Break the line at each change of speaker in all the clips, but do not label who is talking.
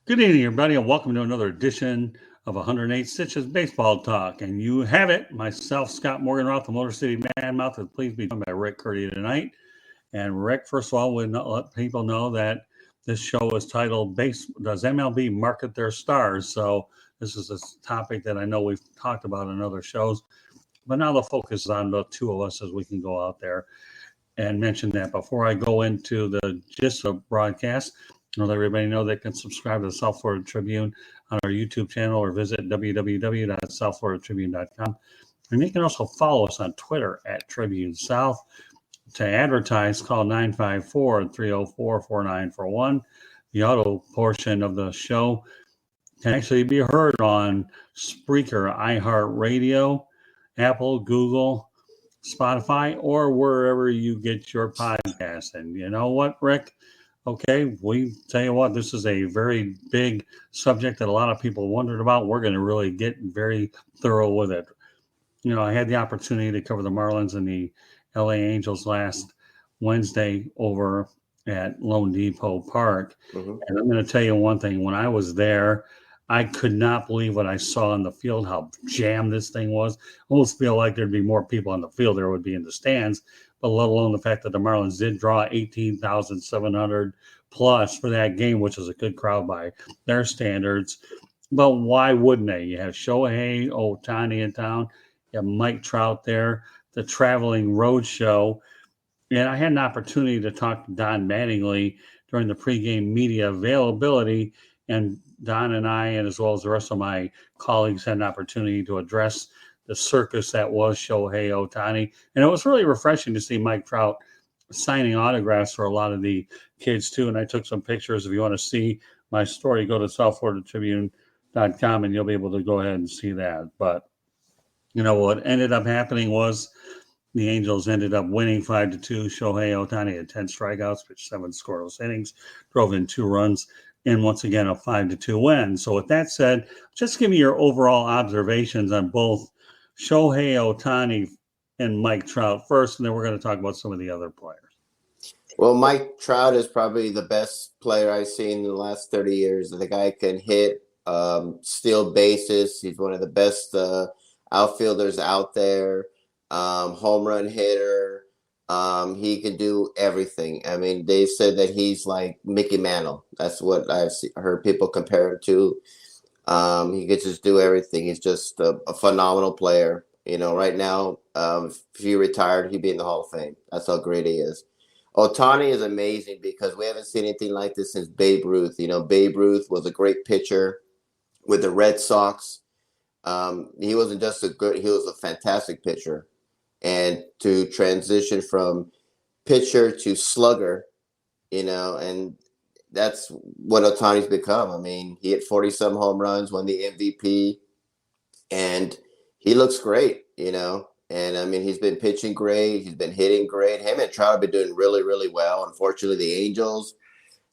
Good evening, everybody, and welcome to another edition of 108 Stitches Baseball Talk. And you have it, myself, Scott Morganroth, the Motor City Madmouth, is pleased to be joined by Rick Curti tonight. And Rick, first of all, would let people know that this show is titled Does MLB Market Their Stars? So this is a topic that I know we've talked about in other shows, but now the focus is on the two of us as we can go out there and mention that. Before I go into the gist of broadcast, let everybody know they can subscribe to the South Florida Tribune on our YouTube channel or visit www.southfloridatribune.com. And you can also follow us on Twitter at Tribune South. To advertise, call 954-304-4941. The auto portion of the show can actually be heard on Spreaker, iHeartRadio, Apple, Google, Spotify, or wherever you get your podcast. And you know what, Rick? Okay, we tell you what, this is a very big subject that a lot of people wondered about. We're going to really get very thorough with it. You know, I had the opportunity to cover the Marlins and the LA Angels last Wednesday over at Lone Depot Park.
Mm-hmm.
And I'm going to tell you one thing. When I was there, I could not believe what I saw in the field, how jammed this thing was. Almost feel like there'd be more people on the field there would be in the stands, but let alone the fact that the Marlins did draw 18,700 plus for that game, which is a good crowd by their standards. But why wouldn't they? You have Shohei Ohtani in town. You have Mike Trout there, the traveling road show. And I had an opportunity to talk to Don Mattingly during the pregame media availability. And Don and I, and as well as the rest of my colleagues, had an opportunity to address the circus that was Shohei Ohtani. And it was really refreshing to see Mike Trout signing autographs for a lot of the kids, too. And I took some pictures. If you want to see my story, go to southfloridatribune.com and you'll be able to go ahead and see that. But, you know, what ended up happening was the Angels ended up winning 5-2. Shohei Ohtani had 10 strikeouts, pitched 7 scoreless innings, drove in 2 runs, and once again, a 5-2 win. So with that said, just give me your overall observations on both Shohei Ohtani and Mike Trout first, and then we're going to talk about some of the other players.
Well, Mike Trout is probably the best player I've seen in the last 30 years. The guy can hit, steal bases. He's one of the best outfielders out there. Home run hitter. He can do everything. I mean, they said that he's like Mickey Mantle. That's what I've heard people compare him to. He could just do everything. He's just a phenomenal player. You know, right now, if he retired, he'd be in the Hall of Fame. That's how great he is. Ohtani is amazing because we haven't seen anything like this since Babe Ruth. You know, Babe Ruth was a great pitcher with the Red Sox. He wasn't just he was a fantastic pitcher. And to transition from pitcher to slugger, you know, and that's what Ohtani's become. I mean, he hit 40-some home runs, won the MVP, and he looks great, you know. And, I mean, he's been pitching great. He's been hitting great. Him and Trout have been doing really, really well. Unfortunately, the Angels,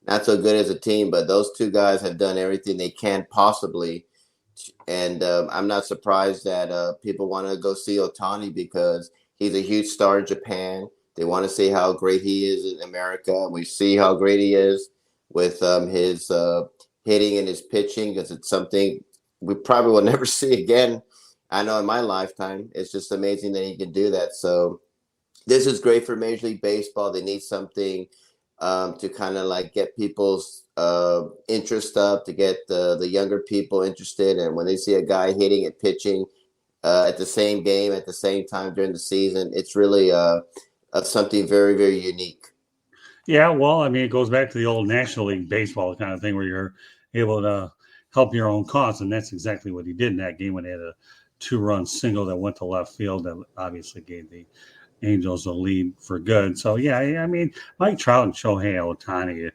not so good as a team, but those two guys have done everything they can possibly. And I'm not surprised that people want to go see Ohtani because he's a huge star in Japan. They want to see how great he is in America. We see how great he is with his hitting and his pitching because it's something we probably will never see again. I know in my lifetime. It's just amazing that he can do that. So this is great for Major League Baseball. They need something to kind of like get people's interest up, to get the younger people interested. And when they see a guy hitting and pitching at the same game at the same time during the season, it's really something very, very unique.
Yeah, well, I mean, it goes back to the old National League Baseball kind of thing where you're able to help your own cause, and that's exactly what he did in that game when he had a 2-run single that went to left field that obviously gave the Angels a lead for good. So, yeah, I mean, Mike Trout and Shohei Ohtani,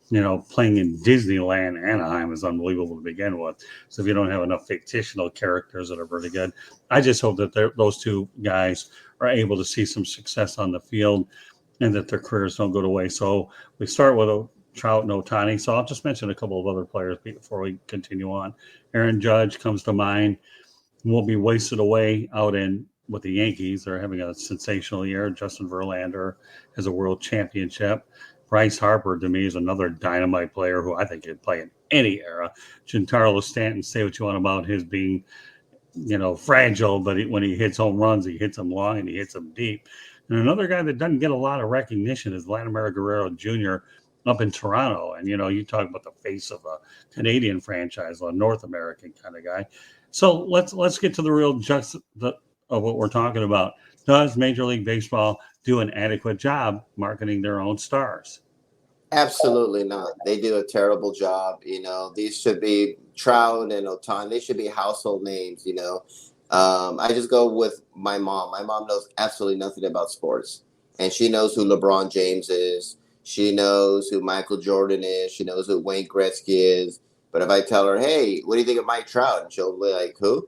you know, playing in Disneyland, Anaheim is unbelievable to begin with. So if you don't have enough fictional characters that are pretty good, I just hope that those two guys are able to see some success on the field and that their careers don't go to waste. So we start with Trout and Ohtani. So I'll just mention a couple of other players before we continue on. Aaron Judge comes to mind. Won't be wasted away out with the Yankees. They're having a sensational year. Justin Verlander has a world championship. Bryce Harper, to me, is another dynamite player who I think could play in any era. Giancarlo Stanton, say what you want about his being, fragile, but when he hits home runs, he hits them long and he hits them deep. And another guy that doesn't get a lot of recognition is Vlad Guerrero Jr. up in Toronto. And, you talk about the face of a Canadian franchise, a North American kind of guy. So let's get to the real of what we're talking about. Does Major League Baseball do an adequate job marketing their own stars?
Absolutely not. They do a terrible job. These should be Trout and Ohtani. They should be household names. I just go with my mom. My mom knows absolutely nothing about sports, and she knows who LeBron James is. She knows who Michael Jordan is. She knows who Wayne Gretzky is. But if I tell her, "Hey, what do you think of Mike Trout?" and she'll be like, "Who?"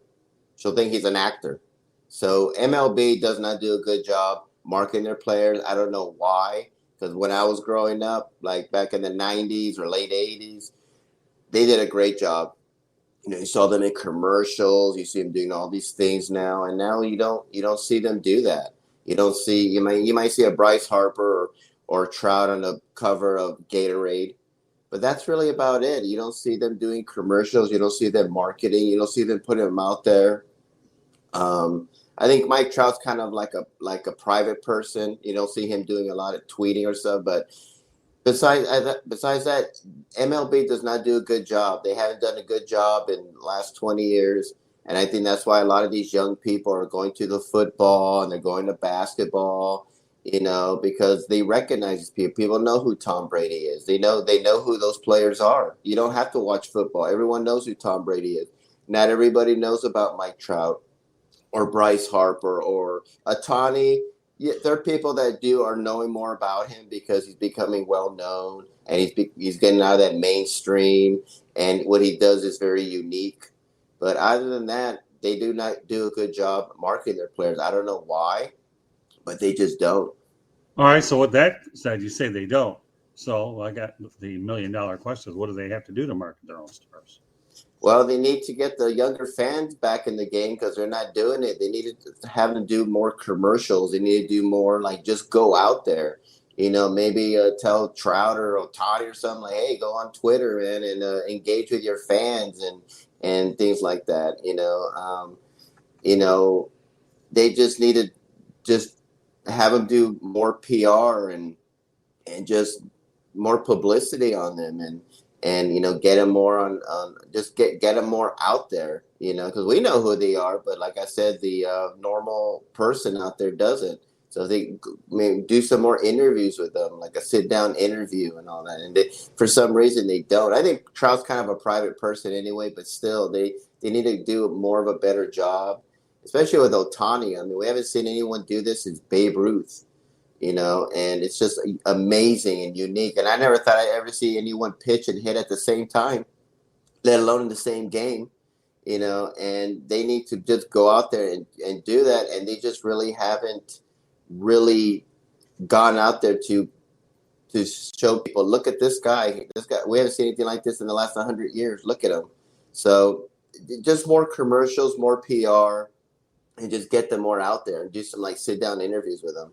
She'll think he's an actor. So MLB does not do a good job marketing their players. I don't know why. Because when I was growing up, like back in the 90s or late 80s, they did a great job. You saw them in commercials. You see them doing all these things now, and now you don't see them do that. You might see a Bryce Harper or Trout on the cover of Gatorade, but that's really about it. You don't see them doing commercials. You don't see them marketing. You don't see them putting them out there. I think Mike Trout's kind of like a private person. You don't see him doing a lot of tweeting or stuff. But besides that, MLB does not do a good job. They haven't done a good job in the last 20 years. And I think that's why a lot of these young people are going to the football and they're going to basketball, because they recognize these people. People know who Tom Brady is. They know who those players are. You don't have to watch football. Everyone knows who Tom Brady is. Not everybody knows about Mike Trout or Bryce Harper or Ohtani. Yeah, there are people that are knowing more about him because he's becoming well known and he's getting out of that mainstream, and what he does is very unique. But other than that, they do not do a good job marketing their players. I don't know why, but they just don't.
All right. So with that said, you say they don't. So I got the $1 million question: what do they have to do to market their own stars?
Well, they need to get the younger fans back in the game because they're not doing it. They need to have them do more commercials. They need to do more, like, just go out there. Maybe tell Trout or Ohtani or something like, "Hey, go on Twitter, man, and engage with your fans and things like that." They just need to just have them do more PR and just more publicity on them and get them more on just get them more out there, because we know who they are, but like I said, the normal person out there doesn't. So they maybe do some more interviews with them, like a sit down interview and all that, and for some reason they don't. I think Trout's kind of a private person anyway, but still they need to do more of a better job, especially with Ohtani. I mean, we haven't seen anyone do this since Babe Ruth. And it's just amazing and unique. And I never thought I'd ever see anyone pitch and hit at the same time, let alone in the same game, and they need to just go out there and do that. And they just really haven't really gone out there to show people, look at this guy. We haven't seen anything like this in the last 100 years. Look at him. So just more commercials, more PR, and just get them more out there and do some sit down interviews with them.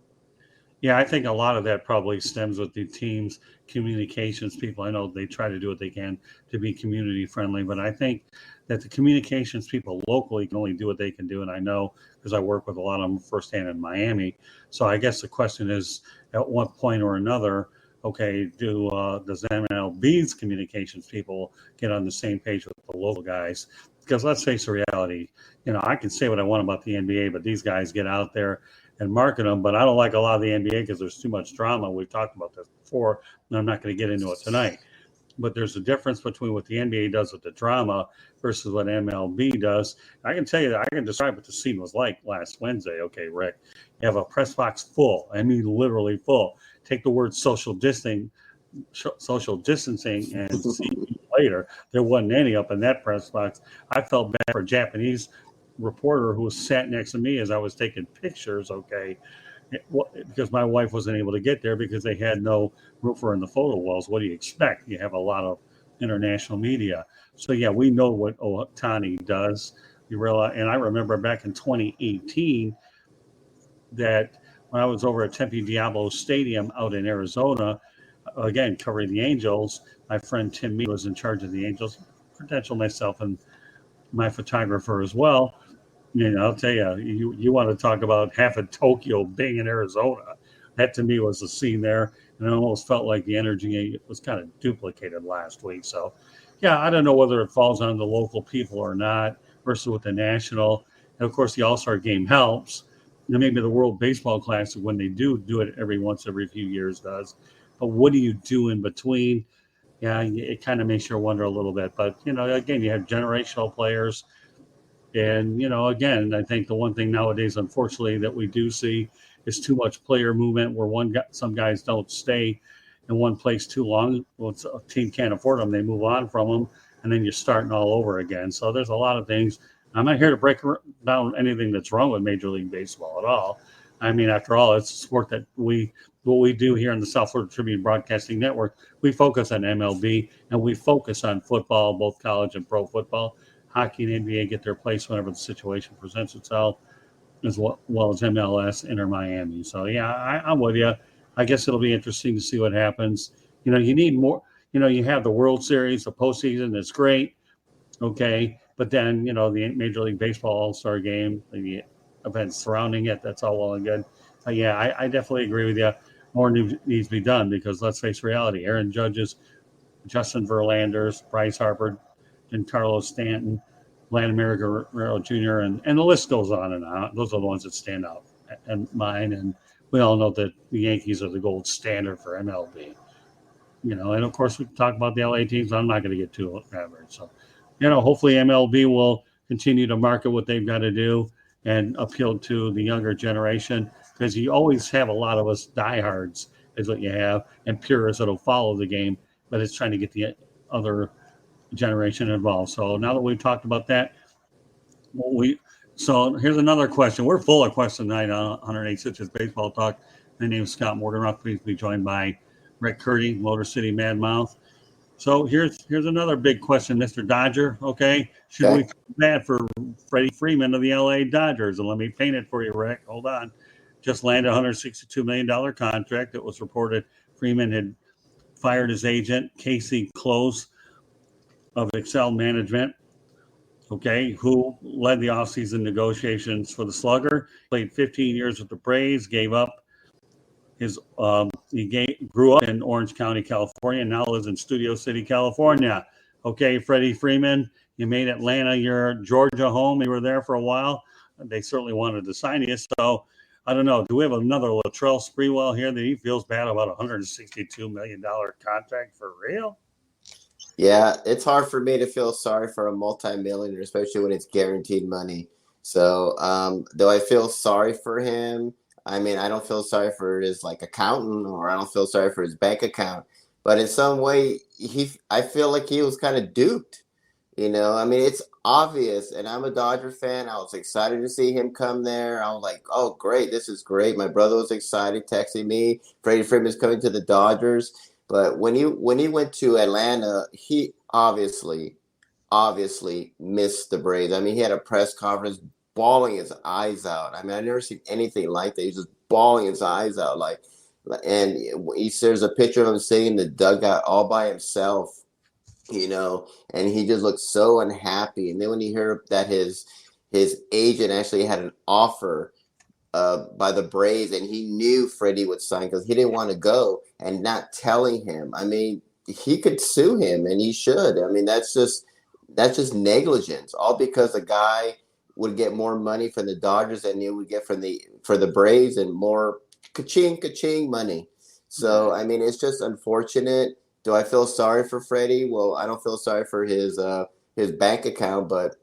Yeah, I think a lot of that probably stems with the team's communications people. I know they try to do what they can to be community friendly, but I think that the communications people locally can only do what they can do. And I know because I work with a lot of them firsthand in Miami. So I guess the question is, at one point or another, okay, does MLB's communications people get on the same page with the local guys? Because let's face the reality, I can say what I want about the NBA, but these guys get out there and market them. But I don't like a lot of the NBA because there's too much drama. We've talked about this before, and I'm not going to get into it tonight. But there's a difference between what the NBA does with the drama versus what MLB does. I can tell you that I can describe what the scene was like last Wednesday. Okay, Rick, you have a press box full. I mean, literally full. Take the word social distancing and see later. There wasn't any up in that press box. I felt bad for a Japanese reporter who was sat next to me as I was taking pictures, okay, because my wife wasn't able to get there because they had no roofer in the photo walls. What do you expect? You have a lot of international media. So, yeah, we know what Ohtani does. You realize, and I remember back in 2018 that when I was over at Tempe Diablo Stadium out in Arizona, again, covering the Angels, my friend Tim Mead was in charge of the Angels, credentialed myself and my photographer as well. I'll tell you want to talk about half of Tokyo being in Arizona. That to me was the scene there. And it almost felt like the energy was kind of duplicated last week. So, yeah, I don't know whether it falls on the local people or not versus with the national. And of course, the All Star game helps. And maybe the World Baseball Classic, when they do it every few years, does. But what do you do in between? Yeah, it kind of makes you wonder a little bit. But, again, you have generational players. And, again, I think the one thing nowadays, unfortunately, that we do see is too much player movement where some guys don't stay in one place too long. Well, a team can't afford them. They move on from them, and then you're starting all over again. So there's a lot of things. I'm not here to break down anything that's wrong with Major League Baseball at all. I mean, after all, it's a sport that what we do here in the South Florida Tribune Broadcasting Network, we focus on MLB, and we focus on football, both college and pro football. Hockey and NBA get their place whenever the situation presents itself, as well as MLS, Inter Miami. So, yeah, I'm with you. I guess it'll be interesting to see what happens. You need more. You have the World Series, the postseason. That's great. Okay. But then, the Major League Baseball All-Star game, the events surrounding it, that's all well and good. But, yeah, I definitely agree with you. More needs to be done because let's face reality. Aaron Judge's, Justin Verlander's, Bryce Harper, Giancarlo Stanton, Vlad Guerrero Jr., and the list goes on and on. Those are the ones that stand out in mine. And we all know that the Yankees are the gold standard for MLB. And of course, we talk about the LA teams. I'm not going to get too average. So, hopefully MLB will continue to market what they've got to do and appeal to the younger generation because you always have a lot of us diehards is what you have and purists that'll follow the game, but it's trying to get the other generation involved. So now that we've talked about that, so here's another question. We're full of questions tonight on 186 Baseball Talk. My name is Scott Morganrock. Please be joined by Rick Curti, Motor City Mad Mouth. So here's another big question, Mr. Dodger. Okay, should we feel bad for Freddie Freeman of the LA Dodgers? And let me paint it for you, Rick. Hold on. Just landed a $162 million contract. It was reported Freeman had fired his agent, Casey Close, of Excel Management, okay, who led the offseason negotiations for the slugger, played 15 years with the Braves, gave up his grew up in Orange County, California, and now lives in Studio City, California. Okay, Freddie Freeman, you made Atlanta your Georgia home. You were there for a while. They certainly wanted to sign you. So I don't know. Do we have another Latrell Sprewell here that he feels bad about a $162 million contract for real?
Yeah, it's hard for me to feel sorry for a multi-millionaire, especially when it's guaranteed money. So, do I feel sorry for him? I mean, I don't feel sorry for his accountant, or I don't feel sorry for his bank account. But in some way, I feel like he was kind of duped. I mean, it's obvious, and I'm a Dodger fan. I was excited to see him come there. I was like, oh, great, this is great. My brother was excited, texting me, Freddie Freeman's coming to the Dodgers. But when he went to Atlanta, he obviously missed the Braves. I mean, he had a press conference bawling his eyes out. I mean, I've never seen anything like that. He's just bawling his eyes out. And there's a picture of him sitting in the dugout all by himself, and he just looked so unhappy. And then when he heard that his agent actually had an offer by the Braves, and he knew Freddie would sign because he didn't want to go, and not telling him. I mean, he could sue him, and he should. I mean, that's just negligence, all because a guy would get more money from the Dodgers than he would get for the Braves, and more ka-ching money. So I mean, it's just unfortunate. Do I feel sorry for Freddie? Well, I don't feel sorry for his bank account, but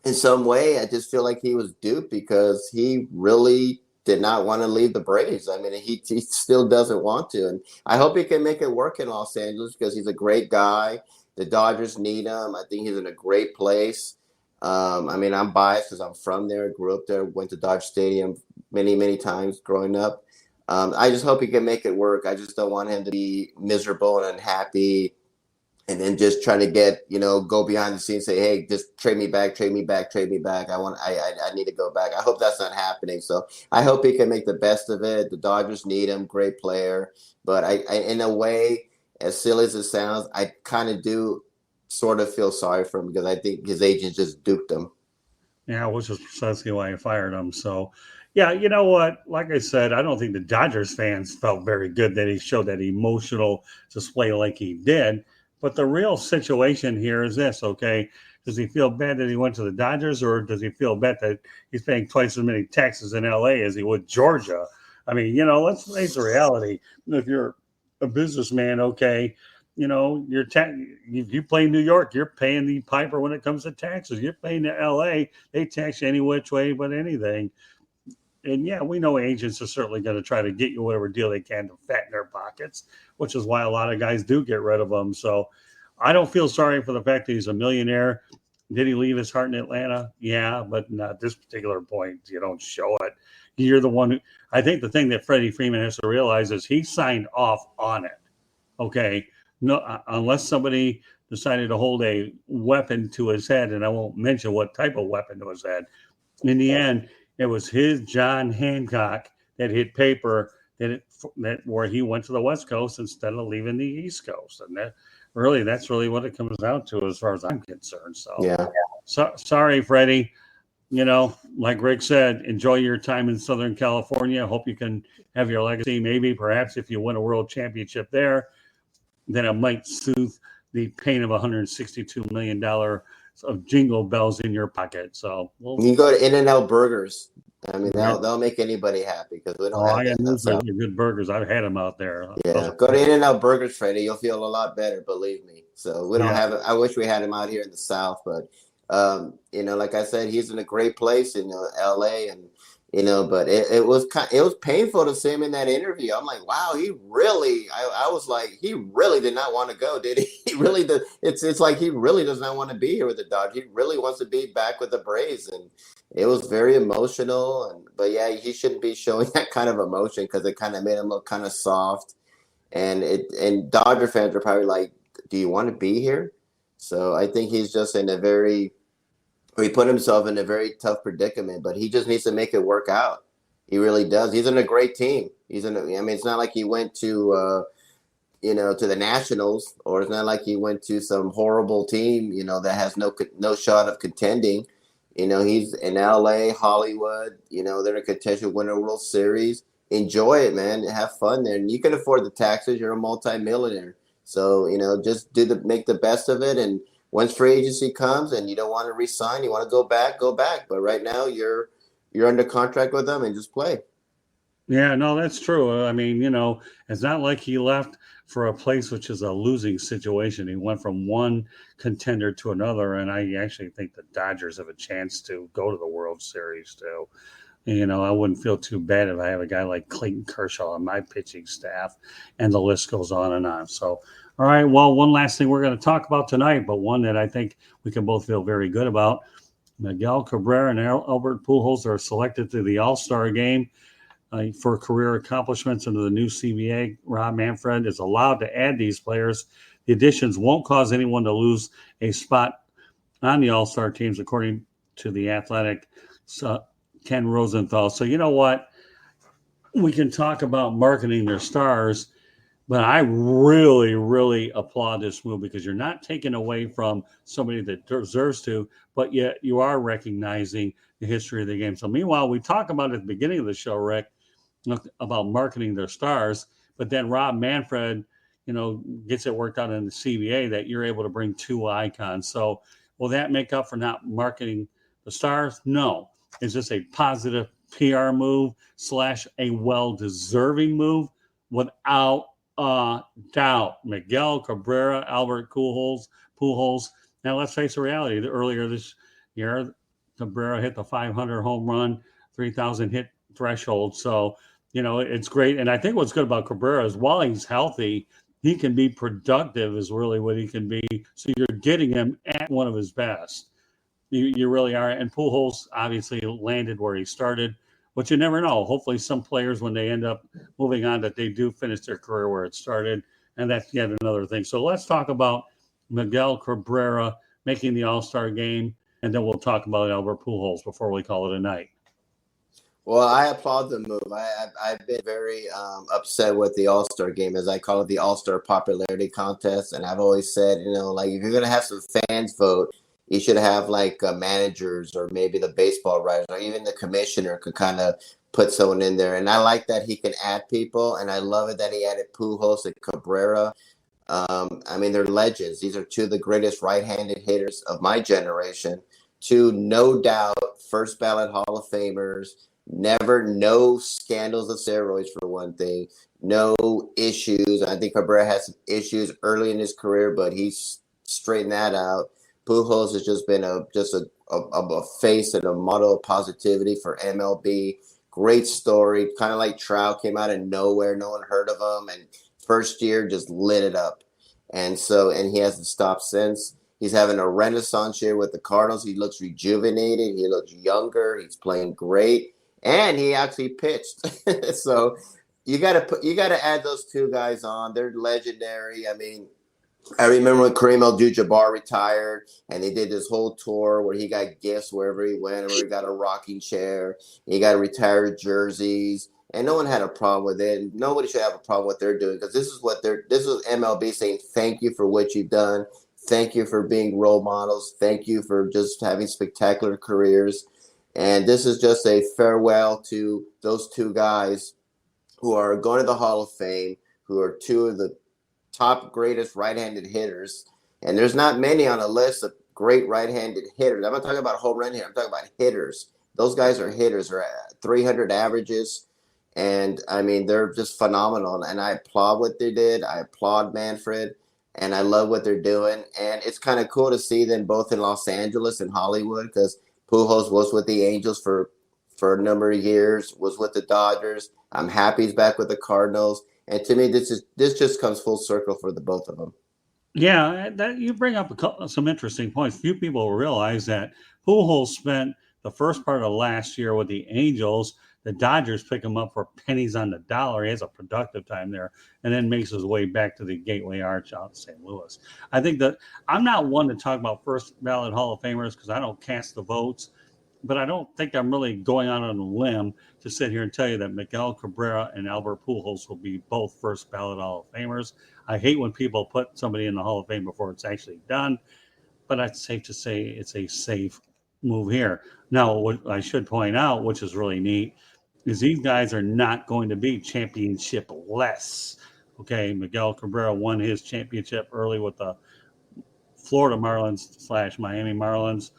in some way, I just feel like he was duped because he really did not want to leave the Braves. I mean, he still doesn't want to. And I hope he can make it work in Los Angeles because he's a great guy. The Dodgers need him. I think he's in a great place. I mean, I'm biased because I'm from there, grew up there, went to Dodger Stadium many, many times growing up. I just hope he can make it work. I just don't want him to be miserable and unhappy and then just trying to go behind the scenes, say, hey, just trade me back. I need to go back. I hope that's not happening. So I hope he can make the best of it. The Dodgers need him, great player. But I in a way, as silly as it sounds, I kind of do sort of feel sorry for him because I think his agent just duped him.
Yeah, which is precisely why I fired him. So, yeah, you know what? Like I said, I don't think the Dodgers fans felt very good that he showed that emotional display like he did. But the real situation here is this, okay? Does he feel bad that he went to the Dodgers, or does he feel bad that he's paying twice as many taxes in LA as he would Georgia? I mean, let's face the reality. If you're a businessman, okay, if you play New York, you're paying the piper when it comes to taxes. You're paying to LA, they tax you any which way but anything. And yeah, we know agents are certainly going to try to get you whatever deal they can to fatten their pockets, which is why a lot of guys do get rid of them. So I don't feel sorry for the fact that he's a millionaire. Did he leave his heart in Atlanta? Yeah, but not at this particular point. You don't show it. You're the one who, I think the thing that Freddie Freeman has to realize is he signed off on it. Okay. No, unless somebody decided to hold a weapon to his head, and I won't mention what type of weapon to his head. In the end, it was his John Hancock that hit paper that where he went to the West Coast instead of leaving the East Coast, and that's really what it comes down to as far as I'm concerned.
Yeah.
So sorry, Freddie. Like Rick said, enjoy your time in Southern California. Hope you can have your legacy. Maybe, perhaps, if you win a world championship there, then it might soothe the pain of $162 million of jingle bells in your pocket. So
you can go to In-N-Out Burgers. I mean, they'll make anybody happy because we don't have that.
They're good burgers. I've had them out there.
Yeah, go to In-N-Out Burgers, Freddie. You'll feel a lot better, believe me. So we don't have it. I wish we had him out here in the South, but like I said, he's in a great place in LA, and but it was painful to see him in that interview. I'm like, wow, I was like, he really did not want to go, did he? He really did. It's like he really does not want to be here with the Dodgers. He really wants to be back with the Braves, and it was very emotional. But yeah, he shouldn't be showing that kind of emotion because it kind of made him look kind of soft. And Dodger fans are probably like, do you want to be here? So I think he's just he put himself in a very tough predicament, but he just needs to make it work out. He really does. He's in a great team. It's not like he went to to the Nationals, or it's not like he went to some horrible team, that has no shot of contending. He's in LA, Hollywood, they're in contention, win a World Series. Enjoy it, man. Have fun there. And you can afford the taxes. You're a multimillionaire. So, just make the best of it. And once free agency comes and you don't want to resign, you want to go back, go back. But right now you're under contract with them and just play.
Yeah, no, that's true. I mean, it's not like he left for a place which is a losing situation. He went from one contender to another, and I actually think the Dodgers have a chance to go to the World Series too. I wouldn't feel too bad if I have a guy like Clayton Kershaw on my pitching staff, and the list goes on and on. So, all right, well, one last thing we're going to talk about tonight, but one that I think we can both feel very good about. Miguel, Cabrera, and Albert Pujols are selected to the All-Star game for career accomplishments under the new CBA. Rob Manfred is allowed to add these players. The additions won't cause anyone to lose a spot on the All-Star teams, according to the Athletic. Ken Rosenthal. So you know what? We can talk about marketing their stars, but I really, really applaud this move because you're not taking away from somebody that deserves to, but yet you are recognizing the history of the game. So meanwhile, we talk about at the beginning of the show, Rick, about marketing their stars, but then Rob Manfred, gets it worked out in the CBA that you're able to bring two icons. So will that make up for not marketing the stars? No. Is this a positive PR move / a well-deserving move? Without a doubt. Miguel, Cabrera, Albert Pujols. Now, let's face the reality. Earlier this year, Cabrera hit the 500 home run, 3,000 hit threshold. So, it's great. And I think what's good about Cabrera is while he's healthy, he can be productive is really what he can be. So you're getting him at one of his best. You really are. And Pujols obviously landed where he started, but you never know. Hopefully some players, when they end up moving on, that they do finish their career where it started. And that's yet another thing. So let's talk about Miguel Cabrera making the All-Star game, and then we'll talk about Albert Pujols before we call it a night.
Well, I applaud the move. I've been very upset with the All Star game, as I call it, the All Star popularity contest. And I've always said, like if you're gonna have some fans vote, you should have like managers or maybe the baseball writers or even the commissioner could kind of put someone in there. And I like that he can add people, and I love it that he added Pujols and Cabrera. I mean, they're legends. These are two of the greatest right-handed hitters of my generation. Two, no doubt, first ballot Hall of Famers. No scandals of steroids for one thing. No issues. I think Cabrera had some issues early in his career, but he's straightened that out. Pujols has just been a face and a model of positivity for MLB. Great story. Kind of like Trout, came out of nowhere. No one heard of him, and first year just lit it up. And he hasn't stopped since. He's having a renaissance year with the Cardinals. He looks rejuvenated. He looks younger. He's playing great. And he actually pitched. So you gotta add those two guys on. They're legendary. I mean, I remember when Kareem Abdul-Jabbar retired, and they did this whole tour where he got gifts wherever he went, where he got a rocking chair, he got retired jerseys, and no one had a problem with it. Nobody should have a problem with what they're doing, because this is MLB saying thank you for what you've done, thank you for being role models, thank you for just having spectacular careers, and this is just a farewell to those two guys who are going to the Hall of Fame, who are two of the top greatest right-handed hitters, and there's not many on a list of great right-handed hitters. I'm not talking about home run hitter. I'm talking about hitters. Those guys are hitters. They're at 300 averages, and I mean they're just phenomenal. And I applaud what they did. I applaud Manfred, and I love what they're doing. And it's kind of cool to see them both in Los Angeles and Hollywood, because Pujols was with the Angels for a number of years, was with the Dodgers. I'm happy he's back with the Cardinals. And to me, this just comes full circle for the both of them.
Yeah, that you bring up some interesting points. Few people realize that Pujols spent the first part of last year with the Angels. The Dodgers pick him up for pennies on the dollar. He has a productive time there, and then makes his way back to the Gateway Arch out in St. Louis. I think that I'm not one to talk about first ballot Hall of Famers because I don't cast the votes, but I don't think I'm really going out on a limb to sit here and tell you that Miguel Cabrera and Albert Pujols will be both first ballot Hall of Famers. I hate when people put somebody in the Hall of Fame before it's actually done, but it's safe to say it's a safe move here. Now, what I should point out, which is really neat, is these guys are not going to be championship less. Okay, Miguel Cabrera won his championship early with the Florida Marlins / Miami Marlins,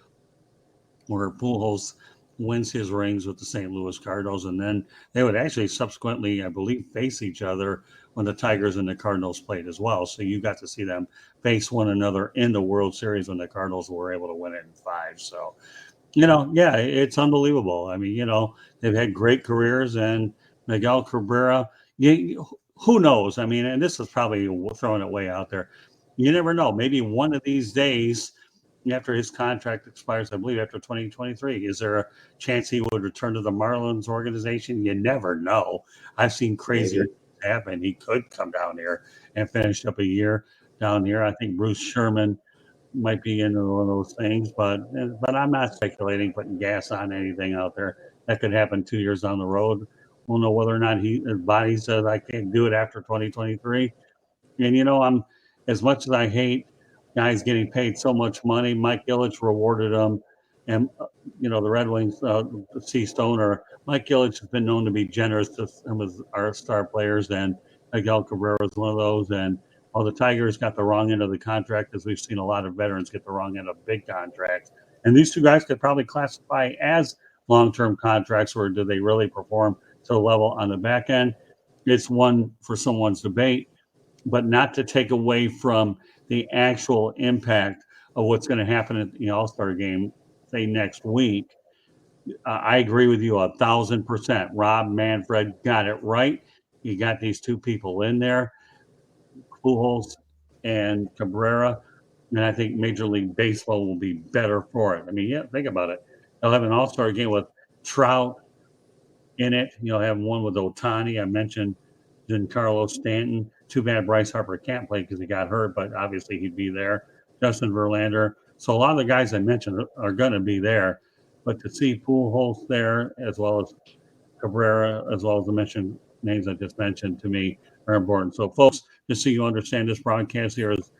where Pujols wins his rings with the St. Louis Cardinals, and then they would actually subsequently, I believe, face each other when the Tigers and the Cardinals played as well. So you got to see them face one another in the World Series when the Cardinals were able to win it in 5. So, yeah, it's unbelievable. I mean, they've had great careers, and Miguel Cabrera, who knows? I mean, and this is probably throwing it way out there. You never know. Maybe one of these days, after his contract expires, I believe after 2023, is there a chance he would return to the Marlins organization? You never know. I've seen crazier things happen. He could come down here and finish up a year down here. I think Bruce Sherman might be into one of those things, but I'm not speculating, putting gas on anything out there. That could happen 2 years down the road. We'll know whether or not his body says I can't do it after 2023. And I'm, as much as I hate guys getting paid so much money, Mike Ilitch rewarded them, and the Red Wings ceased owner. Mike Ilitch has been known to be generous to some of our star players, and Miguel Cabrera is one of those. And while the Tigers got the wrong end of the contract, as we've seen a lot of veterans get the wrong end of big contracts, and these two guys could probably classify as long-term contracts, or do they really perform to the level on the back end? It's one for someone's debate, but not to take away from the actual impact of what's going to happen at the All-Star game, say next week. I agree with you 1,000%. Rob Manfred got it right. You got these two people in there, Pujols and Cabrera, and I think Major League Baseball will be better for it. I mean, yeah, think about it. They'll have an All-Star game with Trout in it. You'll have one with Ohtani. I mentioned Giancarlo Stanton. Too bad Bryce Harper can't play because he got hurt, but obviously he'd be there. Justin Verlander. So a lot of the guys I mentioned are going to be there. But to see Pujols there, as well as Cabrera, as well as the mentioned names I just mentioned to me are important. So, folks, just so you understand, this broadcast here is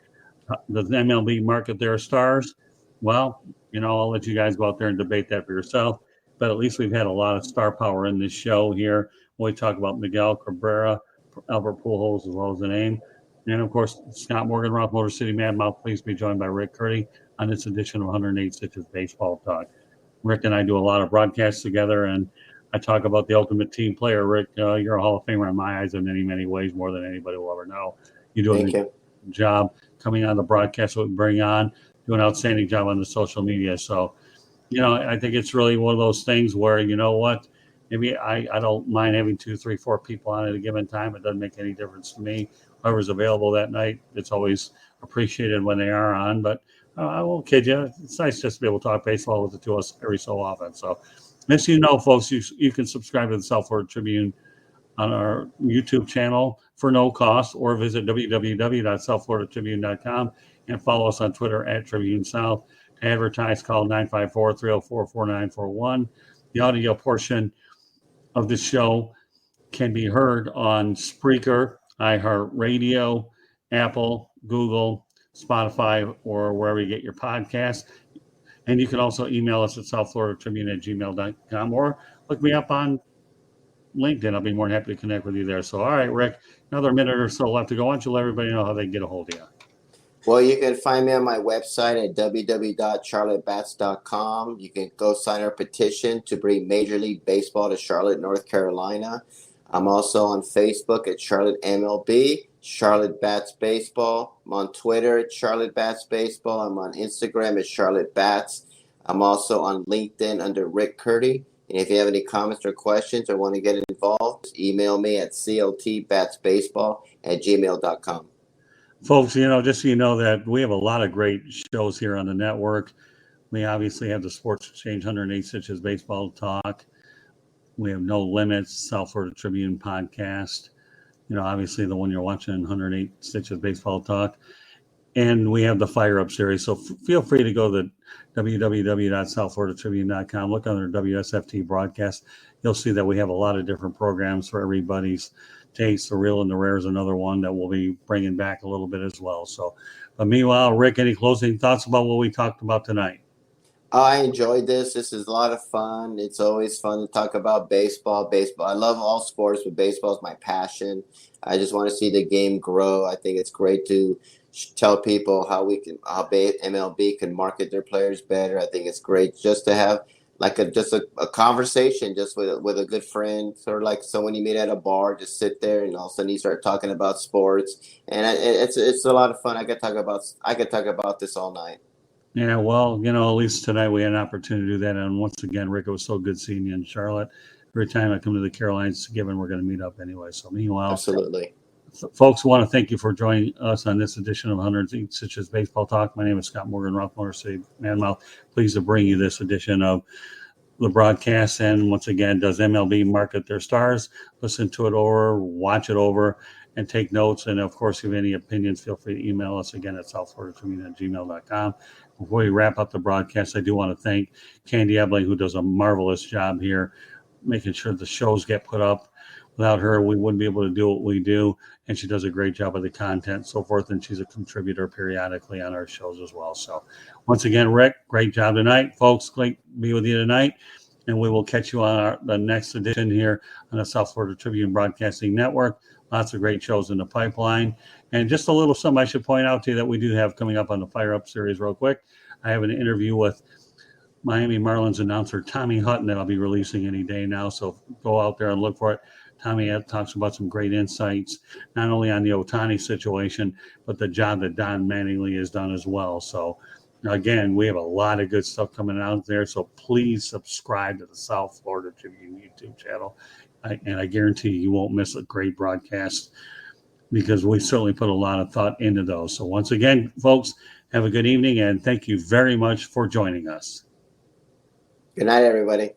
does the MLB market their stars? Well, I'll let you guys go out there and debate that for yourself. But at least we've had a lot of star power in this show here. When we talk about Miguel, Cabrera, Albert Pujols, as well as the name. And of course, Scott Morgan, Roth Motor City Mad Mouth, pleased to be joined by Rick Curti on this edition of 108 Stitches Baseball Talk. Rick and I do a lot of broadcasts together, and I talk about the ultimate team player. Rick, you're a Hall of Famer in my eyes in many, many ways, more than anybody will ever know. You do a good job coming on the broadcast, what we bring on, do an outstanding job on the social media. So, I think it's really one of those things where, maybe I don't mind having 2, 3, 4 people on at a given time. It doesn't make any difference to me. Whoever's available that night, it's always appreciated when they are on. But I won't kid you. It's nice just to be able to talk baseball with the two of us every so often. So, as you know, folks, you can subscribe to the South Florida Tribune on our YouTube channel for no cost, or visit www.southfloridatribune.com and follow us on Twitter at Tribune South. To advertise, call 954-304-4941. The audio portion of the show can be heard on Spreaker, iHeartRadio, Apple, Google, Spotify, or wherever you get your podcasts. And you can also email us at southfloridatribune@gmail.com or look me up on LinkedIn. I'll be more than happy to connect with you there. So, all right, Rick, another minute or so left to go. Why don't you let everybody know how they can get a hold of you?
Well, you can find me on my website at www.charlottebats.com. You can go sign our petition to bring Major League Baseball to Charlotte, North Carolina. I'm also on Facebook at Charlotte MLB, Charlotte Bats Baseball. I'm on Twitter at Charlotte Bats Baseball. I'm on Instagram at Charlotte Bats. I'm also on LinkedIn under Rick Curti. And if you have any comments or questions or want to get involved, email me at cltbatsbaseball@gmail.com.
Folks, just so you know that we have a lot of great shows here on the network. We obviously have the Sports Exchange 108 Stitches Baseball Talk. We have No Limits, South Florida Tribune podcast. Obviously the one you're watching, 108 Stitches Baseball Talk. And we have the Fire Up series. So feel free to go to www.southfloridatribune.com. Look under WSFT broadcast. You'll see that we have a lot of different programs for everybody's taste. The Real and the Rare is another one that we'll be bringing back a little bit as well. So, but meanwhile, Rick, any closing thoughts about what we talked about tonight?
I enjoyed this. This is a lot of fun. It's always fun to talk about baseball. I love all sports, but baseball is my passion. I just want to see the game grow. I think it's great to tell people how MLB can market their players better. I think it's great just to have like a conversation just with a good friend, sort of like someone you meet at a bar. Just sit there and all of a sudden you start talking about sports, and it's a lot of fun. I could talk about this all night.
Yeah, well, at least tonight we had an opportunity to do that. And once again, Rick, it was so good seeing you in Charlotte. Every time I come to the Carolinas, given we're going to meet up anyway. So meanwhile,
absolutely.
Folks, want to thank you for joining us on this edition of 108 Stitches Baseball Talk. My name is Scott Morgan, Roth Motor City Mad Mouth. Pleased to bring you this edition of the broadcast. And once again, does MLB market their stars? Listen to it over, watch it over, and take notes. And of course, if you have any opinions, feel free to email us again at southfloridatribune@gmail.com. Before we wrap up the broadcast, I do want to thank Candy Ebling, who does a marvelous job here, making sure the shows get put up. Without her, we wouldn't be able to do what we do, and she does a great job of the content and so forth, and she's a contributor periodically on our shows as well. So once again, Rick, great job tonight. Folks, great to be with you tonight, and we will catch you on the next edition here on the South Florida Tribune Broadcasting Network. Lots of great shows in the pipeline. And just a little something I should point out to you that we do have coming up on the Fire Up series real quick. I have an interview with Miami Marlins announcer Tommy Hutton that I'll be releasing any day now, so go out there and look for it. Tommy talks about some great insights, not only on the Ohtani situation, but the job that Don Mattingly has done as well. So, again, we have a lot of good stuff coming out there, so please subscribe to the South Florida Tribune YouTube channel, and I guarantee you won't miss a great broadcast because we certainly put a lot of thought into those. So once again, folks, have a good evening, and thank you very much for joining us.
Good night, everybody.